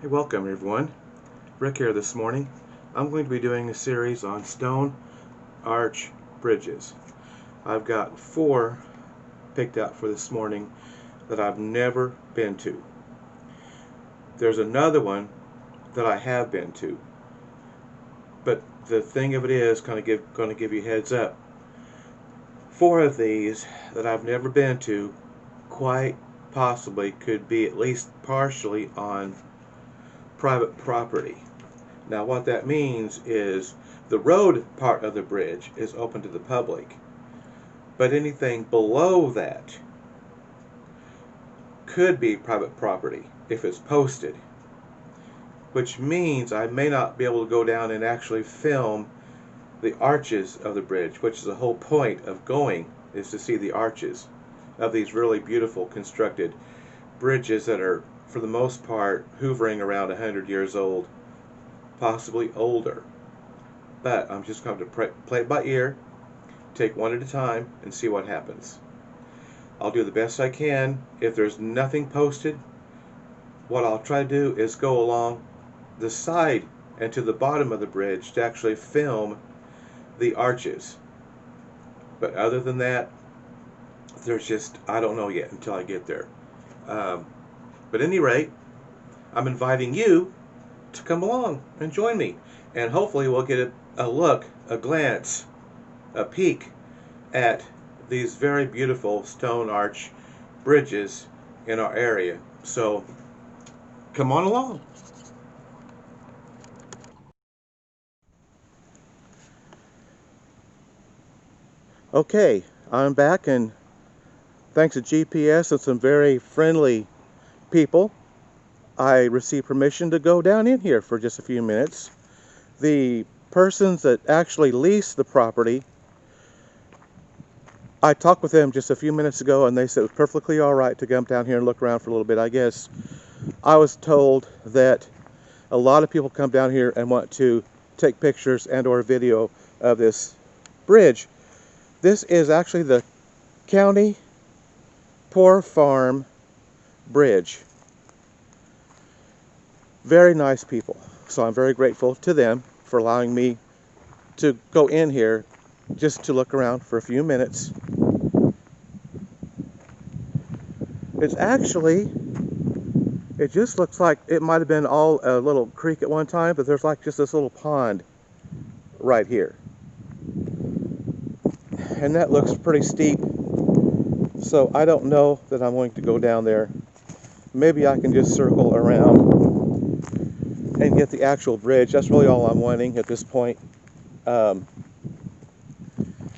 Hey, welcome everyone. Rick here this morning. I'm going to be doing a series on stone arch bridges. I've got 4 picked out for this morning that I've never been to. There's another one that I have been to, but the thing of it is, going to give you a heads up. 4 of these that I've never been to quite possibly could be at least partially on private property. Now what that means is the road part of the bridge is open to the public, but anything below that could be private property if it's posted, which means I may not be able to go down and actually film the arches of the bridge, which is the whole point of going, is to see the arches of these really beautiful constructed bridges that are, for the most part, hovering around 100 years old, possibly older. But I'm just going to play it by ear, take one at a time, and see what happens. I'll do the best I can. If there's nothing posted, what I'll try to do is go along the side and to the bottom of the bridge to actually film the arches. But other than that, there's just, I don't know yet until I get there. But at any rate, I'm inviting you to come along and join me, and hopefully we'll get a look, a glance, a peek at these very beautiful stone arch bridges in our area. So come on along. Okay, I'm back, and thanks to GPS and some very friendly people, I received permission to go down in here for just a few minutes. The persons that actually lease the property, I talked with them just a few minutes ago, and they said it was perfectly all right to come down here and look around for a little bit. I guess I was told that a lot of people come down here and want to take pictures and or video of this bridge. This is actually the County Poor Farm Bridge. Very nice people. So I'm very grateful to them for allowing me to go in here just to look around for a few minutes. It's actually, it just looks like it might have been all a little creek at one time, but there's like just this little pond right here. And that looks pretty steep. So I don't know that I'm going to go down there. Maybe I can just circle around and get the actual bridge. That's really all I'm wanting at this point. And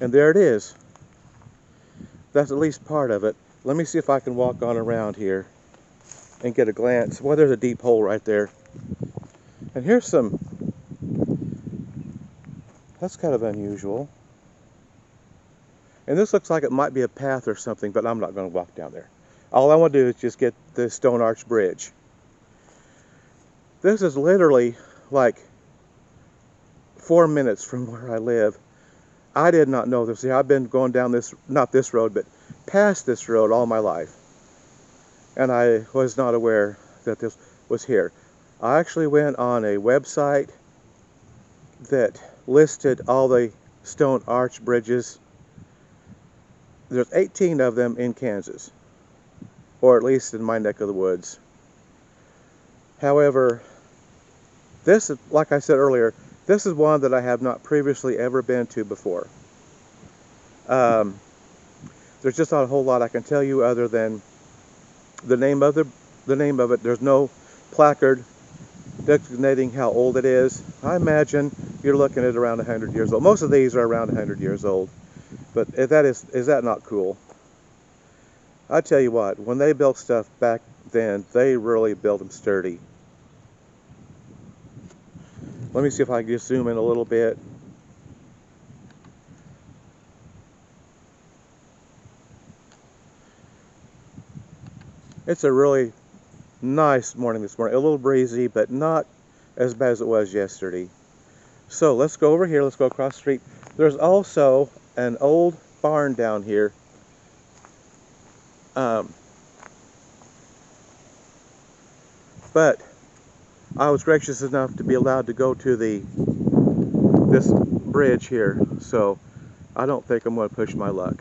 there it is. That's at least part of it. Let me see if I can walk on around here and get a glance. Well, there's a deep hole right there. And here's some, that's kind of unusual. And this looks like it might be a path or something, but I'm not going to walk down there. All I want to do is just get the stone arch bridge. This is literally like 4 minutes from where I live. I did not know this. I've been going down this, not this road, but past this road all my life. And I was not aware that this was here. I actually went on a website that listed all the stone arch bridges. There's 18 of them in Kansas, or at least in my neck of the woods. However, this is, like I said earlier, this is one that I have not previously ever been to before. There's just not a whole lot I can tell you other than the name of it. There's no placard designating how old it is. I imagine you're looking at around 100 years old. Most of these are around 100 years old. But is that not cool? I tell you what, when they built stuff back then, they really built them sturdy. Let me see if I can just zoom in a little bit. It's a really nice morning this morning. A little breezy, but not as bad as it was yesterday. So let's go over here. Let's go across the street. There's also an old barn down here. But I was gracious enough to be allowed to go to this bridge here, so I don't think I'm going to push my luck.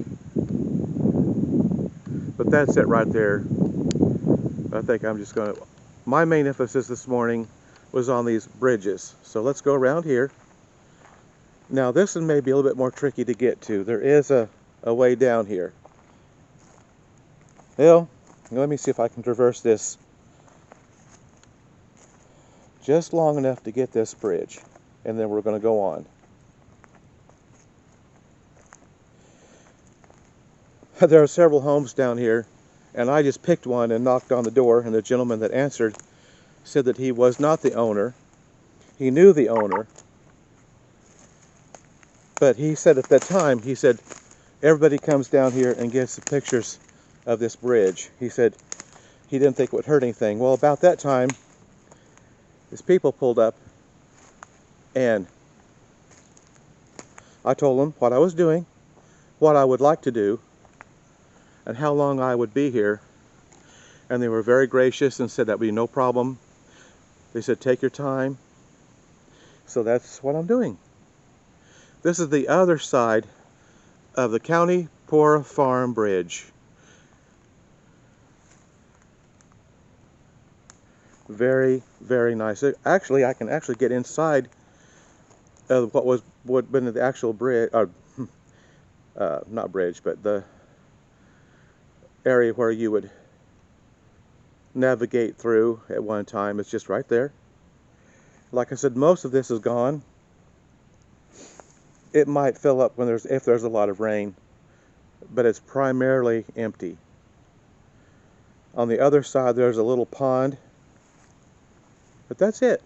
But that's it right there. I think I'm just going to... My main emphasis this morning was on these bridges. So let's go around here. Now this one may be a little bit more tricky to get to. There is a way down here. Well, let me see if I can traverse this just long enough to get this bridge, and then we're going to go on. There are several homes down here, and I just picked one and knocked on the door, and the gentleman that answered said that he was not the owner. He knew the owner, but he said at that time, he said, everybody comes down here and gets the pictures of this bridge. He said he didn't think it would hurt anything. Well, about that time, these people pulled up, and I told them what I was doing, what I would like to do, and how long I would be here. And they were very gracious and said that would be no problem. They said, take your time. So that's what I'm doing. This is the other side of the County Poor Farm Bridge. Very, very nice. Actually, I can actually get inside of what would have been the actual bridge, not bridge, but the area where you would navigate through at one time. It's just right there. Like I said, most of this is gone. It might fill up if there's a lot of rain, but it's primarily empty. On the other side there's a little pond, but that's it.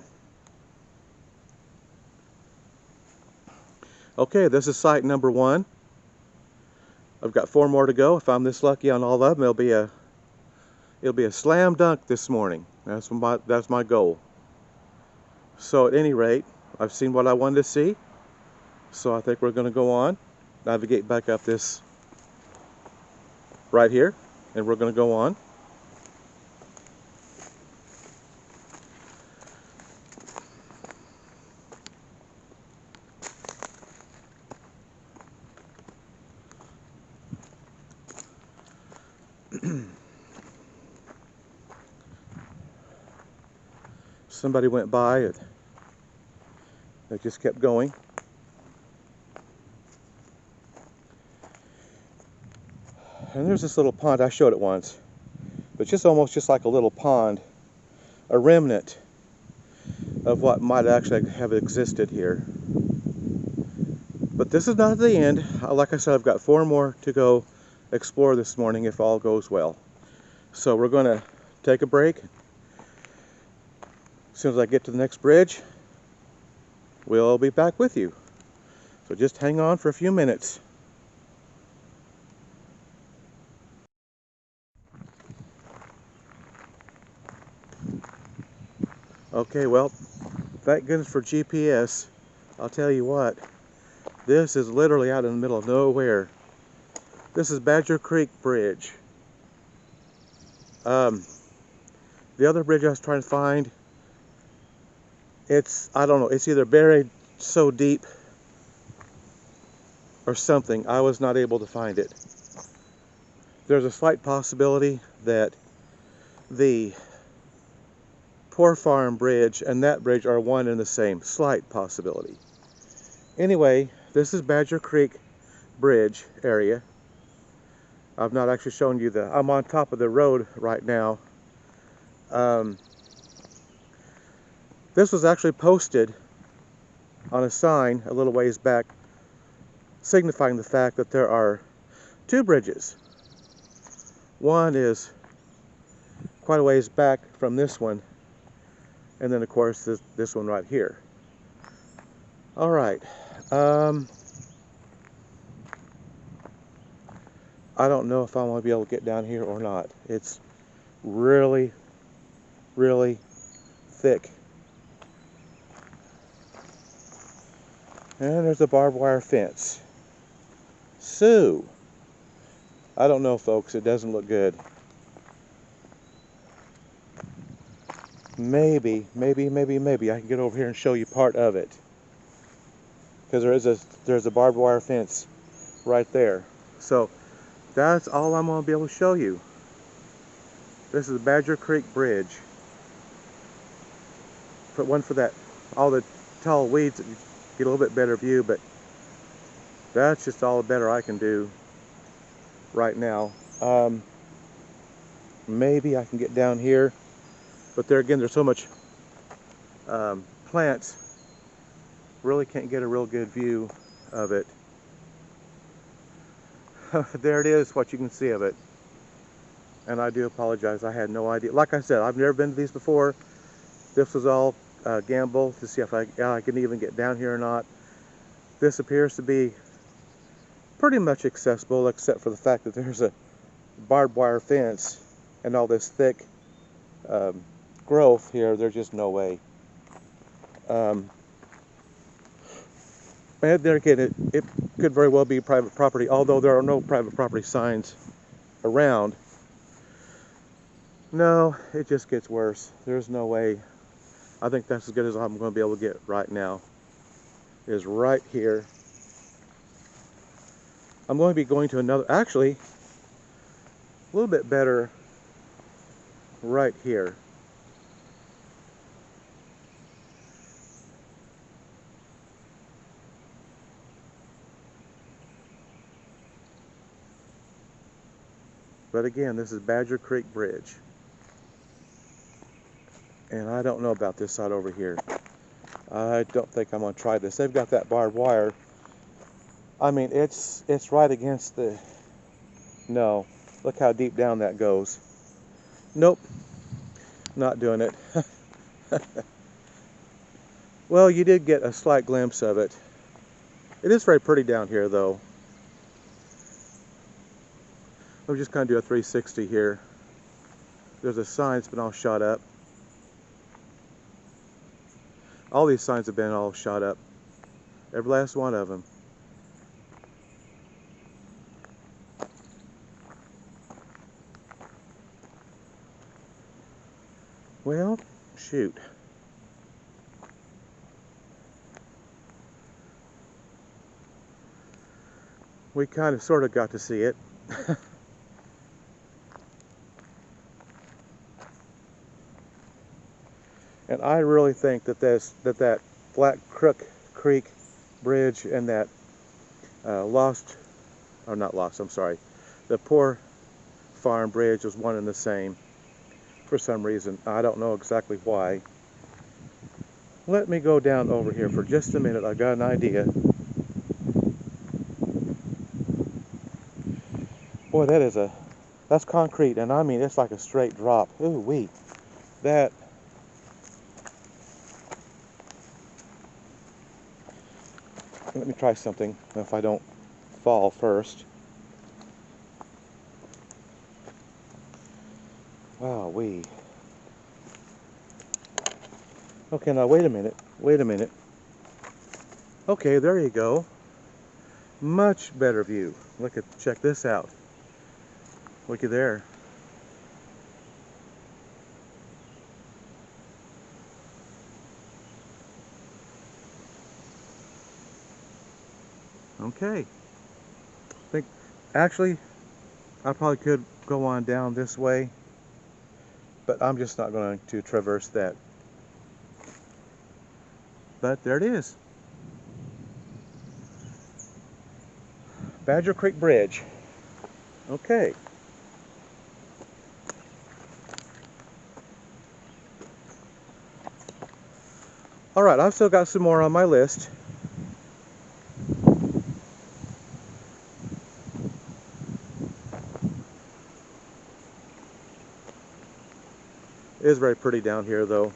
Okay, this is site number 1. I've got 4 more to go. If I'm this lucky on all of them, it'll be a slam dunk this morning. That's my goal. So at any rate, I've seen what I wanted to see. So I think we're going to go on, navigate back up this right here, and we're going to go on. Somebody went by and they just kept going. And there's this little pond. I showed it once, but just almost just like a little pond, a remnant of what might actually have existed here. But this is not the end. Like I said, I've got 4 more to go explore this morning if all goes well. So we're going to take a break. As soon as I get to the next bridge, we'll be back with you. So just hang on for a few minutes. Okay, well, thank goodness for GPS. I'll tell you what, this is literally out in the middle of nowhere. This is Badger Creek Bridge. The other bridge I was trying to find, I don't know, it's either buried so deep or something. I was not able to find it. There's a slight possibility that the Poor Farm Bridge and that bridge are one and the same. Slight possibility. Anyway, this is Badger Creek Bridge area. I've not actually shown you I'm on top of the road right now. This was actually posted on a sign a little ways back, signifying the fact that there are 2 bridges. One is quite a ways back from this one, and then of course this one right here. All right. I don't know if I'm going to be able to get down here or not. It's really, really thick. And there's a barbed wire fence. So, I don't know, folks. It doesn't look good. maybe I can get over here and show you part of it, because there's a barbed wire fence right there. So that's all I'm going to be able to show you. This is Badger Creek Bridge. Put one for that, all the tall weeds, get a little bit better view, but that's just all the better I can do right now. Maybe I can get down here, but there again, there's so much plants, really can't get a real good view of it. There it is, what you can see of it. And I do apologize, I had no idea. Like I said, I've never been to these before. This was all gamble to see if I can even get down here or not. This appears to be pretty much accessible, except for the fact that there's a barbed wire fence and all this thick growth here. There's just no way. And there again, it could very well be private property, although there are no private property signs around. No, it just gets worse. There's no way. I think that's as good as I'm going to be able to get right now. Is right here. I'm going to be going to another, actually, a little bit better right here. But again, this is Badger Creek Bridge. And I don't know about this side over here. I don't think I'm going to try this. They've got that barbed wire. I mean, it's right against the... No. Look how deep down that goes. Nope. Not doing it. Well, you did get a slight glimpse of it. It is very pretty down here, though. I'm just going to do a 360 here. There's a sign that's been all shot up. All these signs have been all shot up. Every last one of them. Well, shoot. We kind of sort of got to see it. And I really think that that Black Crook Creek Bridge and that the Poor Farm Bridge was one and the same for some reason. I don't know exactly why. Let me go down over here for just a minute. I got an idea. Boy, that's concrete, and I mean it's like a straight drop. Ooh wee, that. Let me try something, if I don't fall first. Wow, wee. Okay, now wait a minute. Okay, there you go. Much better view. Check this out. Looky there. Okay. Actually, I probably could go on down this way, but I'm just not going to traverse that. But there it is. Badger Creek Bridge. Okay. Alright, I've still got some more on my list. It is very pretty down here, though.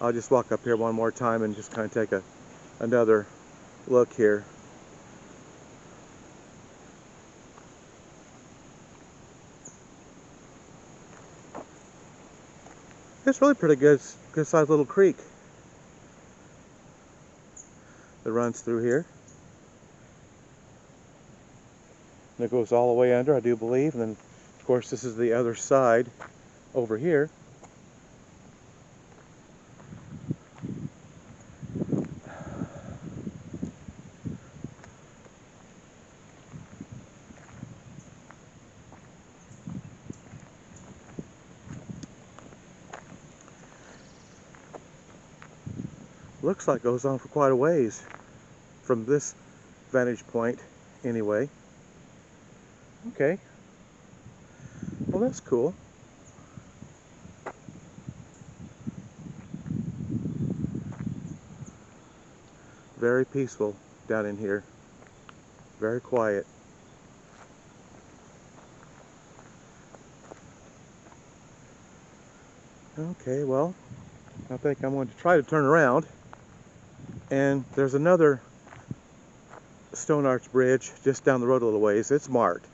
I'll just walk up here one more time and just kind of take another look here. It's really pretty good sized little creek that runs through here. And it goes all the way under, I do believe. And then, of course, this is the other side over here. Looks like it goes on for quite a ways from this vantage point anyway. Okay. Well, that's cool. Very peaceful down in here. Very quiet. Okay, well, I think I'm going to try to turn around. And there's another stone arch bridge just down the road a little ways. It's marked.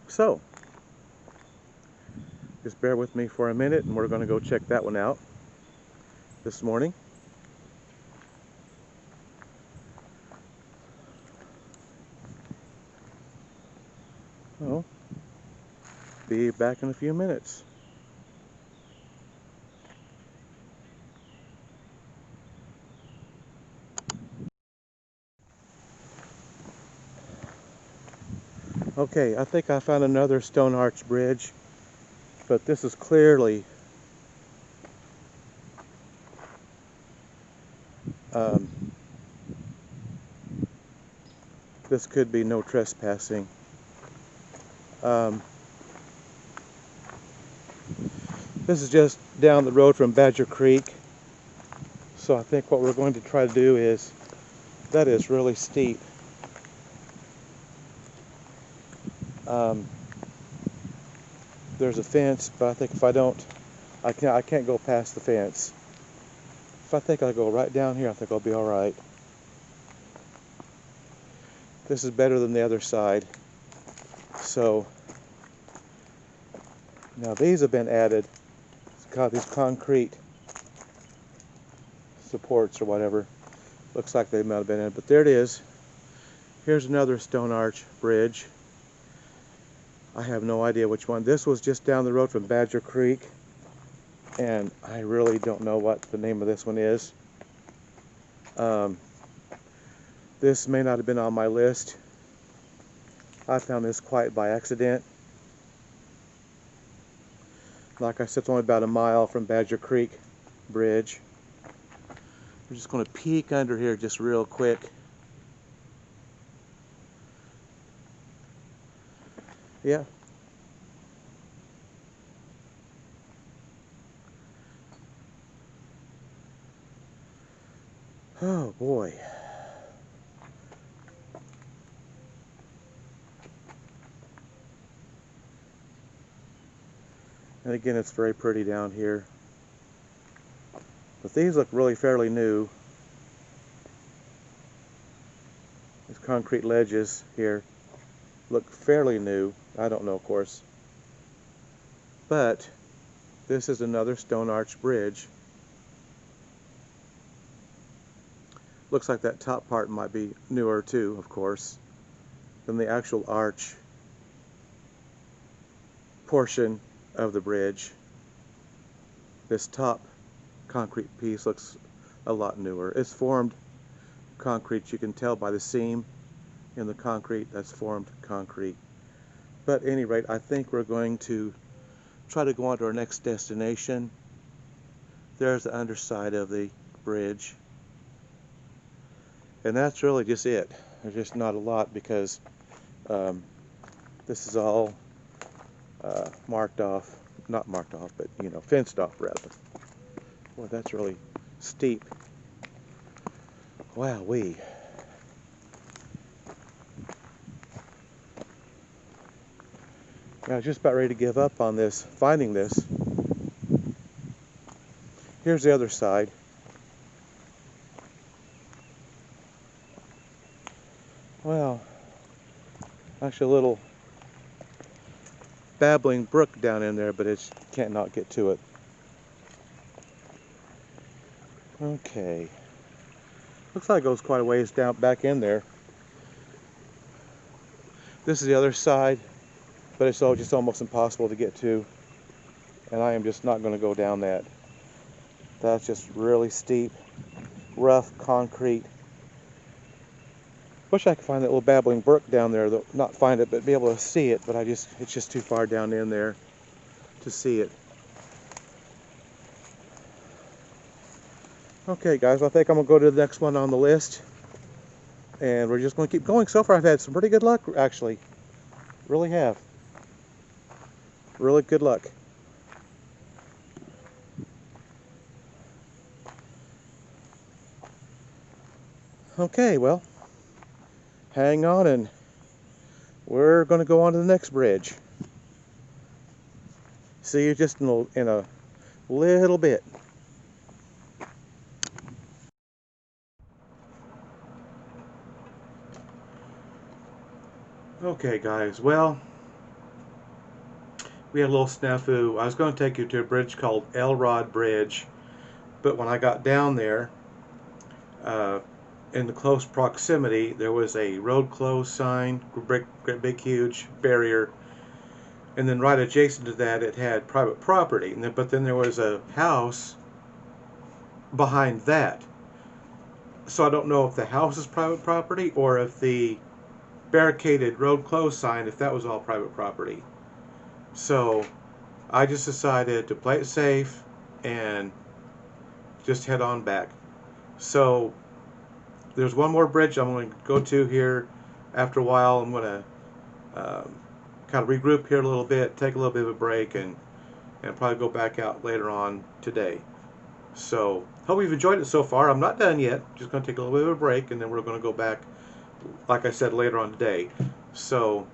So, just bear with me for a minute and we're going to go check that one out this morning. Well, be back in a few minutes. Okay, I think I found another stone arch bridge, but this is clearly this could be no trespassing. This is just down the road from Badger Creek, so I think what we're going to try to do is, that is really steep. There's a fence, but I think if I don't, I can't go past the fence. If I think I go right down here, I think I'll be all right. This is better than the other side. So now these have been added. It's got these concrete supports or whatever. Looks like they might have been added, but there it is. Here's another stone arch bridge. I have no idea which one. This was just down the road from Badger Creek, and I really don't know what the name of this one is. This may not have been on my list. I found this quite by accident. Like I said, it's only about a mile from Badger Creek Bridge. We're just going to peek under here just real quick. Yeah. Oh boy. And again, it's very pretty down here. But these look really fairly new. These concrete ledges here look fairly new. I don't know, of course. But this is another stone arch bridge. Looks like that top part might be newer too, of course, than the actual arch portion of the bridge. This top concrete piece looks a lot newer. It's formed concrete. You can tell by the seam in the concrete that's formed concrete. But at any rate, I think we're going to try to go on to our next destination. There's the underside of the bridge. And that's really just it. There's just not a lot because this is all marked off. Not marked off, but you know, fenced off rather. Boy, that's really steep. Wowee. I was just about ready to give up on this, finding this. Here's the other side. Well, actually a little babbling brook down in there, but it can't not get to it. Okay. Looks like it goes quite a ways down back in there. This is the other side, but it's all just almost impossible to get to. And I am just not going to go down that. That's just really steep, rough concrete. Wish I could find that little babbling brook down there, though. Not find it, but be able to see it. But it's just too far down in there to see it. Okay, guys, I think I'm going to go to the next one on the list. And we're just going to keep going. So far, I've had some pretty good luck, actually. Really have. Really good luck. Okay, well, hang on, and we're going to go on to the next bridge. See you just in a little bit. Okay, guys, well, we had a little snafu. I was going to take you to a bridge called Elrod Bridge, but when I got down there, in the close proximity, there was a road closed sign, great big huge barrier, and then right adjacent to that it had private property, but then there was a house behind that. So I don't know if the house is private property or if the barricaded road closed sign, if that was all private property. So I just decided to play it safe and just head on back. So there's one more bridge I'm going to go to here after a while. I'm going to kind of regroup here a little bit, take a little bit of a break, and probably go back out later on today. So hope you've enjoyed it so far. I'm not done yet. Just going to take a little bit of a break, and then we're going to go back, like I said, later on today. So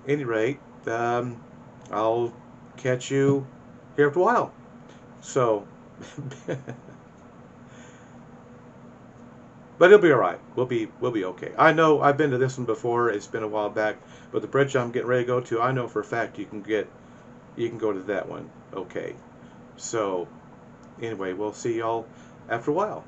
at any rate, I'll catch you here after a while. So but it'll be all right. We'll be okay. I know I've been to this one before. It's been a while back, but the bridge I'm getting ready to go to, I know for a fact you can go to that one. Okay. So anyway, we'll see y'all after a while.